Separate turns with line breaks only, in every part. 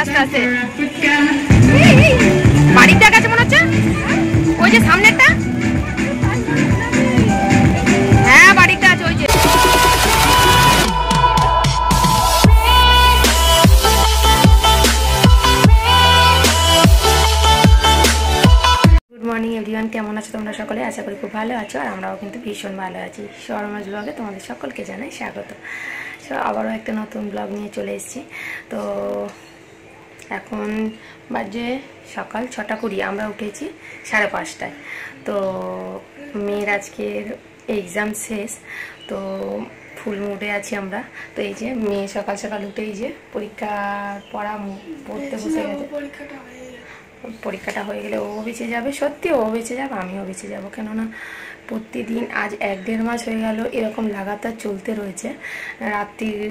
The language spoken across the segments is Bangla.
আস্তে আস্তে। বাড়ির দেখা আছে মনে হচ্ছে, ওই যে সামনেরটা। হ্যাঁ বাড়িটা আছে ওই যে। গুড মর্নিং এভরিওয়ান, কেমন আছো তোমরা সকলে? আশা করি খুব ভালো আছো, আর আমরাও কিন্তু ভীষণ ভালো আছি। শর্মাজ ব্লগে তোমাদের সকলকে জানাই স্বাগত। সো আবারও একটা নতুন ব্লগ নিয়ে চলে এসেছি। তো এখন বাজে সকাল 6:20, আমরা উঠেছি 5:30টায়। তো মেয়ের আজকের এক্সাম শেষ, তো ফুল মুডে আছি আমরা। তো এই যে মেয়ে সকাল সকাল উঠে এই যে পরীক্ষার পড়তে বসে গেছে। পরীক্ষাটা হয়ে গেলে ও বেঁচে যাবে, সত্যি ও বেঁচে যাবে, আমিও বেঁচে যাবো। কেননা প্রতিদিন আজ 1-1.5 মাস হয়ে গেল এরকম লাগাতার চলতে রয়েছে। রাত্রির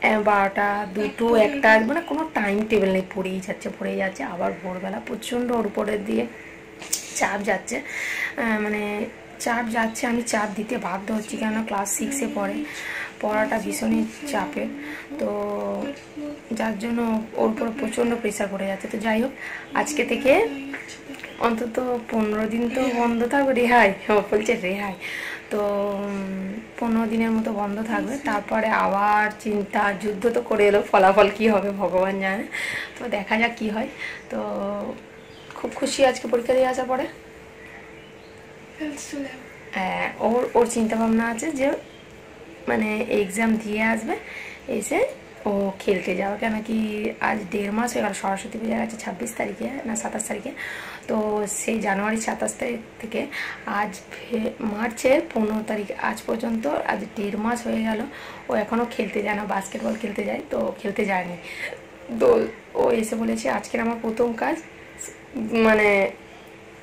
12টা 2টো 1টা, মানে কোনো টাইম টেবিল নেই, পড়েই যাচ্ছে। আবার ভোরবেলা প্রচণ্ড ওর উপরের দিয়ে চাপ যাচ্ছে, আমি চাপ দিতে বাধ্য হচ্ছি, কেননা ক্লাস 6-এ পড়াটা ভীষণই চাপের। তো যার জন্য ওর উপরে প্রচণ্ড প্রেশার পড়ে যাচ্ছে। তো যাই হোক, আজকে থেকে অন্তত 15 দিন তো বন্ধ থাকবে, রেহাই বলছে রেহাই। তো 15 দিনের মতো বন্ধ থাকবে, তারপরে আবার চিন্তা, যুদ্ধ তো করে এলো, ফলাফল কি হবে ভগবান জানে। তো দেখা যাক কি হয়। তো খুব খুশি আজকে পরীক্ষা দিয়ে আসার পরে। ওর চিন্তা ভাবনা আছে যে মানে এক্সাম দিয়ে আসবে, এসে ও খেলতে যাবে। কেন কি আজ 1.5 মাস হয়ে গেল, সরস্বতী পূজা আছে 26 তারিখে না 27 তারিখে। তো সেই জানুয়ারি 27 তারিখ থেকে আজ মার্চের 15 তারিখ আজ পর্যন্ত, আজ 1.5 মাস হয়ে গেল ও এখনও খেলতে যায় না। বাস্কেটবল খেলতে যায়, তো খেলতে যায়নি। তো ও এসে বলেছে আজকের আমার প্রথম কাজ, মানে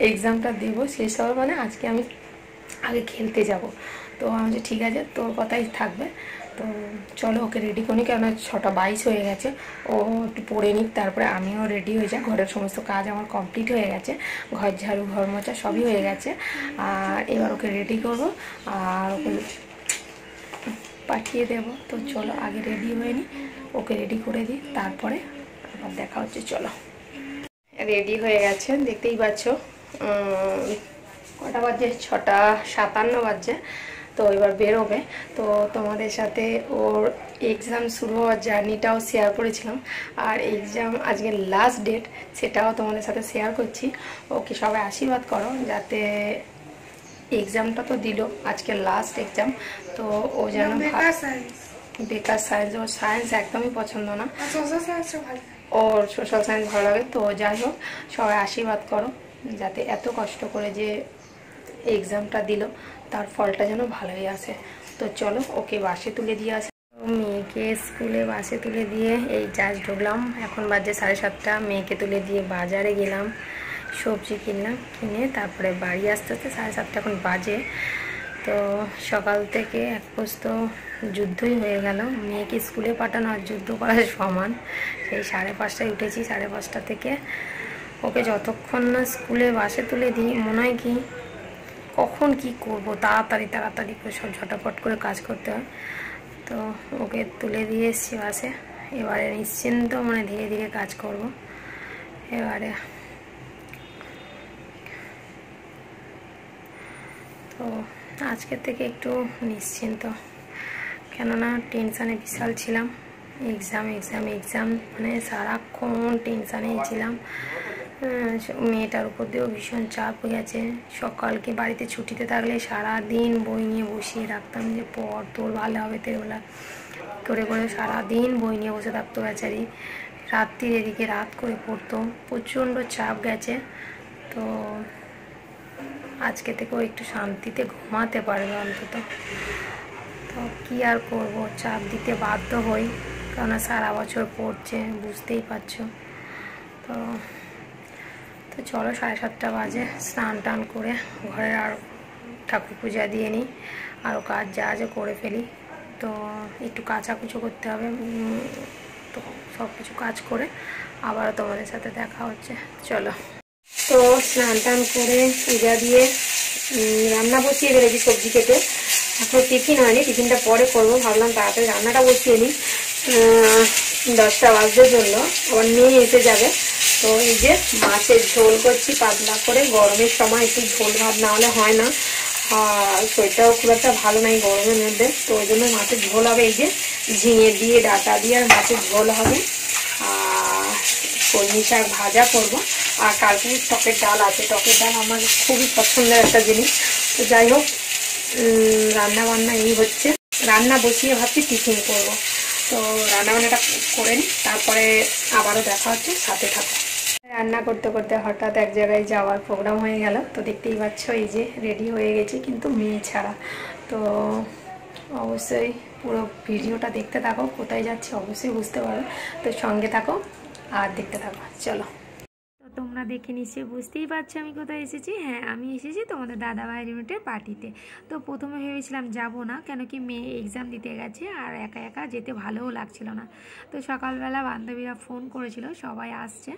এক্সামটা দেবো শেষ হবে, মানে আজকে আমি আগে খেলতে যাব। তো আমি যে ঠিক আছে, তোর কথাই থাকবে। তো চলো ওকে রেডি করি, কেননা 6:22 হয়ে গেছে। ও একটু পড়ে নিক, তারপরে আমিও রেডি হয়ে যাই। ঘরের সমস্ত কাজ আমার কমপ্লিট হয়ে গেছে, ঘর ঝাড়ু ঘর মোছা সবই হয়ে গেছে। আর এবার ওকে রেডি করব আর ওকে পাঠিয়ে দেব। তো চলো আগে রেডি হয়ে নিই, ওকে রেডি করে দিই, তারপরে আবার দেখা হচ্ছে। চলো রেডি হয়ে গেছে, দেখতেই পাচ্ছ। কটা বাজে? 6:57 বাজছে। তো এবার বেরোবে। তো তোমাদের সাথে ওর এক্সাম শুরু হওয়ার জার্নিটাও শেয়ার করেছিলাম, আর এক্সাম আজকে লাস্ট ডেট, সেটাও তোমাদের সাথে শেয়ার করছি। ওকে সবাই আশীর্বাদ করো, যাতে এক্সামটা তো দিল, আজকে লাস্ট এক্সাম। তো ও যেন বেকার সায়েন্স, ওর সায়েন্স একদমই পছন্দ না, ওর সোশ্যাল সায়েন্স ভালো লাগে। তো যাই হোক, সবাই আশীর্বাদ করো, যাতে এত কষ্ট করে যে এক্সামটা দিল তার ফলটা যেন ভালোই আসে। তো চলো ওকে বাসে তুলে দিয়ে আসি। মেয়েকে স্কুলে বাসে তুলে দিয়ে এই জাস্ট ঢুকলাম, এখন বাজে 7:30। মেয়েকে তুলে দিয়ে বাজারে গেলাম, সবজি কিনলাম, কিনে তারপরে বাড়ি আসতে 7:30 এখন বাজে। তো সকাল থেকে এক পোস্ত তো যুদ্ধই হয়ে গেল, মেয়েকে স্কুলে পাঠানো আর যুদ্ধ করার সমান। সেই 5:30টায় উঠেছি, 5:30 থেকে ওকে যতক্ষণ না স্কুলে বাসে তুলে দিই, মনে হয় কি কখন কি করব, তাড়াতাড়ি করে সব ঝটাপট করে কাজ করতে হয়। তো ওকে তুলে দিয়ে এসেছি বাসে, এবারে নিশ্চিন্ত মানে ধীরে ধীরে কাজ করব। এবারে তো আজকের থেকে একটু নিশ্চিন্ত, কেননা টেনশানে বিশাল ছিলাম। এক্সাম মানে সারাক্ষণ টেনশানেই ছিলাম। মেয়েটার উপর দিয়েও ভীষণ চাপ হয়ে গেছে। সকালকে বাড়িতে ছুটিতে থাকলে সারাদিন বই নিয়ে বসিয়ে রাখতাম, যে পড় তোর ভালো হবে তেরোলা করে সারাদিন বই নিয়ে বসে থাকতো বেচারি। রাত্রির এদিকে রাত করে পড়তো, প্রচণ্ড চাপ গেছে। তো আজকে থেকেও একটু শান্তিতে ঘুমাতে পারবে অন্তত। তো কী আর করব, চাপ দিতে বাধ্য হই, কেননা সারা বছর পড়ছে, বুঝতেই পারছো। তো চলো 7:30 বাজে, স্নান টান করে ঘরের আর ঠাকুর পূজা দিয়ে নিই, আরও কাজ যা আছে করে ফেলি। তো একটু কাচাকুচো করতে হবে, তো সব কিছু কাজ করে আবারও তোমাদের সাথে দেখা হচ্ছে। চলো, তো স্নান টান করে পূজা দিয়ে রান্না বসিয়ে দিয়েছি, সবজি কেটে। এখন টিফিন হয়নি, টিফিনটা পরে করবো, ভাবলাম তাড়াতাড়ি রান্নাটা বসিয়ে নিই। 10টা বাজতে চললো, আবার মেয়ে এসে যাবে। তো এই যে মাছের ঝোল করছি পাতলা করে, গরমের সময় একটু ঝোল ভাত না হলে হয় না, আর শরীরটাও খুব একটা ভালো নাই গরমের মধ্যে, তো ওই জন্য মাছের ঝোল হবে। এই যে ঝিঙে দিয়ে ডাঁটা দিয়ে আর মাছের ঝোল হবে, আর কলমি শাক ভাজা করবো, আর কালকে টকের ডাল আছে। টকের ডাল আমার খুবই পছন্দের একটা জিনিস। তো যাই হোক, রান্না বান্না এই হচ্ছে, রান্না বসিয়ে ভাবছি টিফিন করবো। তো রান্নাবান্নাটা করে নিই, তারপরে আবারও দেখা হচ্ছে, সাথে থাকো। রান্না করতে করতে হঠাৎ এক জায়গায় যাওয়ার প্রোগ্রাম হয়ে গেল। তো দেখতেই পাচ্ছ এই যে রেডি হয়ে গেছি, কিন্তু মেয়ে ছাড়া। তো অবশ্যই পুরো ভিডিওটা দেখতে থাকো, কোথায় যাচ্ছি অবশ্যই বুঝতে পারো। তো সঙ্গে থাকো আর দেখতে থাকো, চলো। তো তোমরা দেখে নিশ্চয়ই বুঝতেই পারছো আমি কোথায় এসেছি। হ্যাঁ, আমি এসেছি তোমাদের দাদাভাই ইউনিটের পার্টিতে। তো প্রথমে ভেবেছিলাম যাব না, কেন কি মেয়ে এক্সাম দিতে গেছে আর একা একা যেতে ভালোও লাগছিল না। তো সকালবেলা বান্ধবীরা ফোন করেছিল, সবাই আসছে।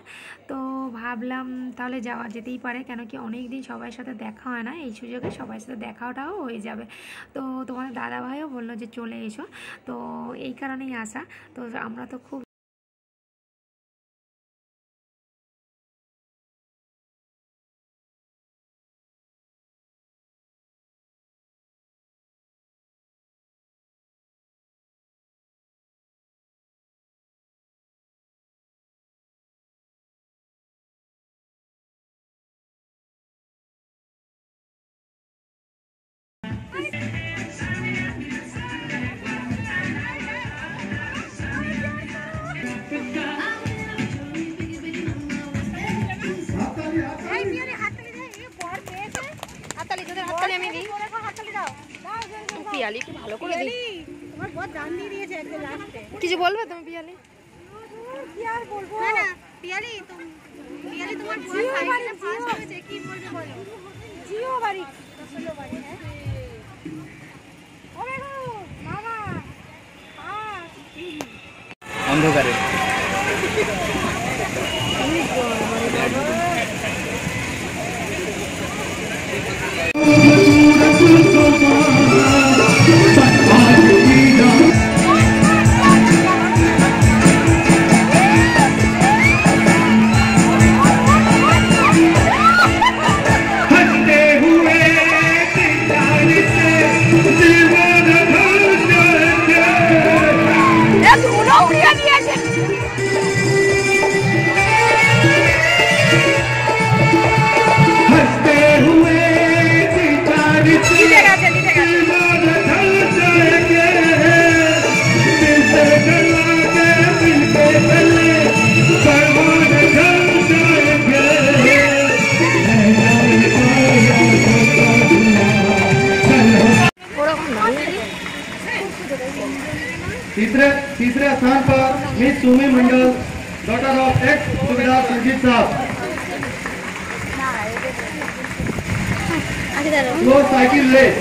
তো ভাবলাম তাহলে যাওয়া যেতেই পারে, কেন কি অনেক দিন সবার সাথে দেখা হয় না, এই সুযোগে সবার সাথে দেখাটাও হয়ে যাবে। তো তোমাদের দাদাভাইও বললো যে চলে এসো, তো এই কারণেই আসা। তো আমরা তো খুব পিয়ালিকে ভালো করে দিই। তোমার বড় জান দিয়ে দিয়েছে একদম লাস্টে। কিছু বলবে তুমি পিয়ালি? কি আর বলবো? না না, পিয়ালি তোমার বড় সাইকেলে ফার্স্ট হয়েছে, কি বলবে বলো? জিও বাড়ি, আসলে বাড়ি হ্যাঁ। ওরে গো মামা,
অন্ধকারে तीसरे स्थान पर miss Sumi Mandal, daughter of ex subedar Surjit sahab. वो cycle race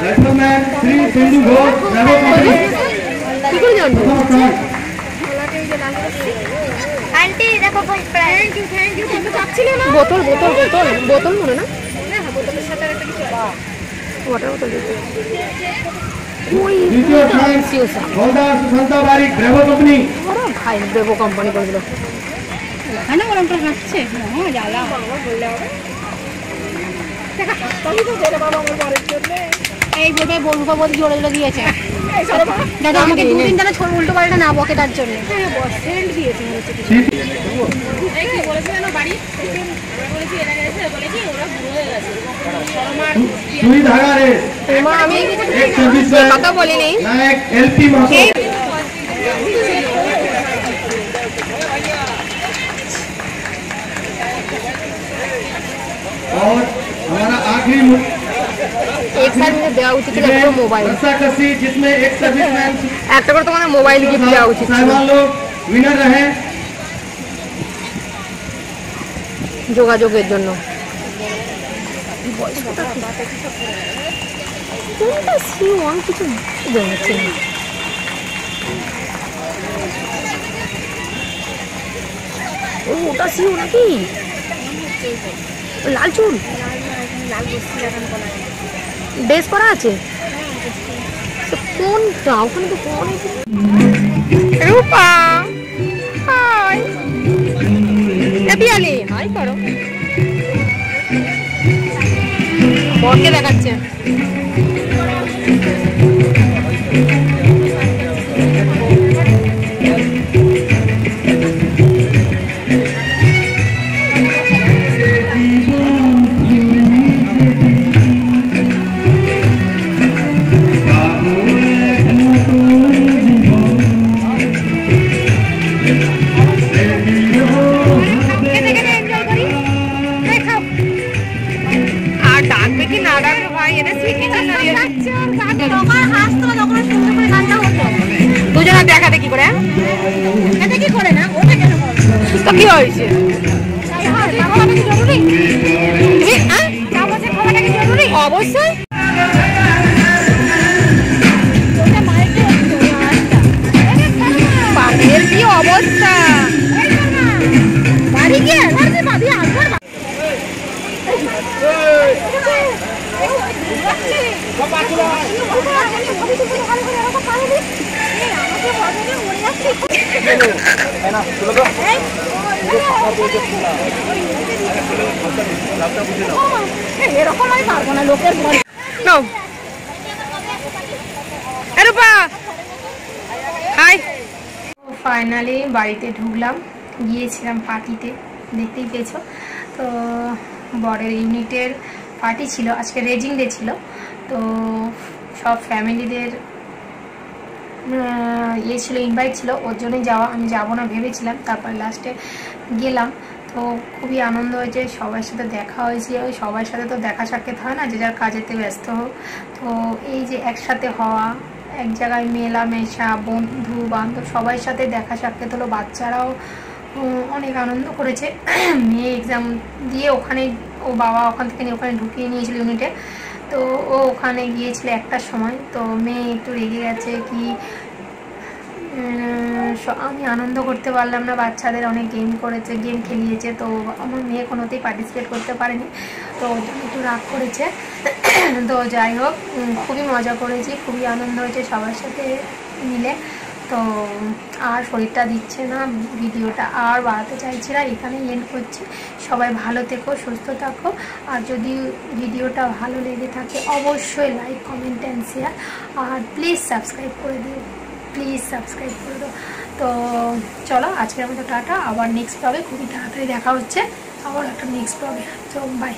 batsman Shri Sindhu Ghosh, bravo company.
Aunty देखो थैंक यू তুমি চাচ্ছিলে না?
বোতল বোতল বোতল বোতল মনে না, বোতলের সাথে একটা কিছু ওয়াটার বোতল দিতে।
द्वितीय स्थान हवलदार सुशांता बारिक, ब्रावो कंपनी।
ওরা ভাই ব্রেভো কোম্পানি করে দিল।
হ্যাঁ না ওরমটা হাঁটছে হ্যাঁ জ্বালা বললে হবে তুমি তো জেলে বাবা আমার বাড়ির জন্য এই বলবে বলবো বল জোরে জোরে দিয়েছে দাদা আমাকে দুদিন ধরে ছোট উল্টো পাল্টা না বকে তার জন্য সেন্ট দিয়েছে এই কি বলেছে জানো বাড়ি আমরা বলেছি এরা গেছে বলে কি ওরা বুড়ো হয়ে গেছে শর্মার
सुई धागा रेस
মা আমি
एक सर्विस में
কথা বলি নেই।
नायक एलपी महतो। और हमारा आखिरी
एक साल में দেওয়া উচিত ছিল পুরো মোবাইল,
रस्साकसी जिसमें एक सर्विसमैन
একটা করে তোমাদের মোবাইল গিফট দেওয়া উচিত ছিল।
साहिबान लोग विनर रहे।
যোগাযোগের জন্য কোনটা C1 কিছু জানাচ্ছে না। ও ওটা C1 নাকি? লাল চুল, লাল বস্তি লাগানো কলা ড্রেস পরা আছে কোনটা? ওখানে তো কোন রূপা হাই পিয়ালি হাই করো, বরকে দেখাচ্ছে। দুজনে দেখাতে কি করে কি করে না তো কি হয়েছে? অবশ্যই বাড়ির কি অবস্থা, বাড়ি গিয়ে এরকম আমি পারবো না লোকের ফাইনালি বাড়িতে ঢুকলাম, গিয়েছিলাম পার্টিতে, দেখতেই পেয়েছো তো বরের ইউনিটের পার্টি ছিল আজকে, রেজিং ডে ছিল, তো সব ফ্যামিলিদের ইয়ে ছিল, ইনভাইট ছিল, ওর জন্যই যাওয়া, আমি যাবো না ভেবেছিলাম, তারপর লাস্টে গেলাম। তো খুবই আনন্দ হয়েছে, সবার সাথে দেখা হয়েছে, ওই সবার সাথে তো দেখা সাক্ষাৎ হয় না, যে যার কাজেতে ব্যস্ত হোক, তো এই যে একসাথে হওয়া, এক জায়গায় মেলামেশা, বন্ধু বান্ধব সবার সাথে দেখা সাক্ষাৎ হলো, বাচ্চারাও অনেক আনন্দ করেছে। মেয়ে এক্সাম দিয়ে ওখানে, ও বাবা ওখান থেকে নিয়ে ওখানে ঢুকিয়ে নিয়েছিল ইউনিটে, তো ও ওখানে গিয়েছিল 1টার সময়, তো মেয়ে একটু রেগে গেছে কি আমি আনন্দ করতে পারলাম না, বাচ্চাদের অনেক গেম করেছে, গেম খেলিয়েছে, তো আমার মেয়ে কোনোতেই পার্টিসিপেট করতে পারেনি, তো ওর জন্য একটু রাগ করেছে। তো যাই হোক খুবই মজা করেছি, খুবই আনন্দ হয়েছে সবার সাথে মিলে। তো আর শরীরটা দিচ্ছে না, ভিডিওটা আর বাড়াতে চাইছি না, এখানেই এন্ড করছি। সবাই ভালো থেকো, সুস্থ থাকো, আর যদি ভিডিওটা ভালো লেগে থাকে অবশ্যই লাইক কমেন্ট অ্যান্ড শেয়ার, আর প্লিজ সাবস্ক্রাইব করে দিও, প্লিজ সাবস্ক্রাইব করে দাও। তো চলো আজকের মতো টাটা, আবার নেক্সট ব্লগে খুবই তাড়াতাড়ি দেখা হচ্ছে, আবার একটা নেক্সট ব্লগে, তো বাই।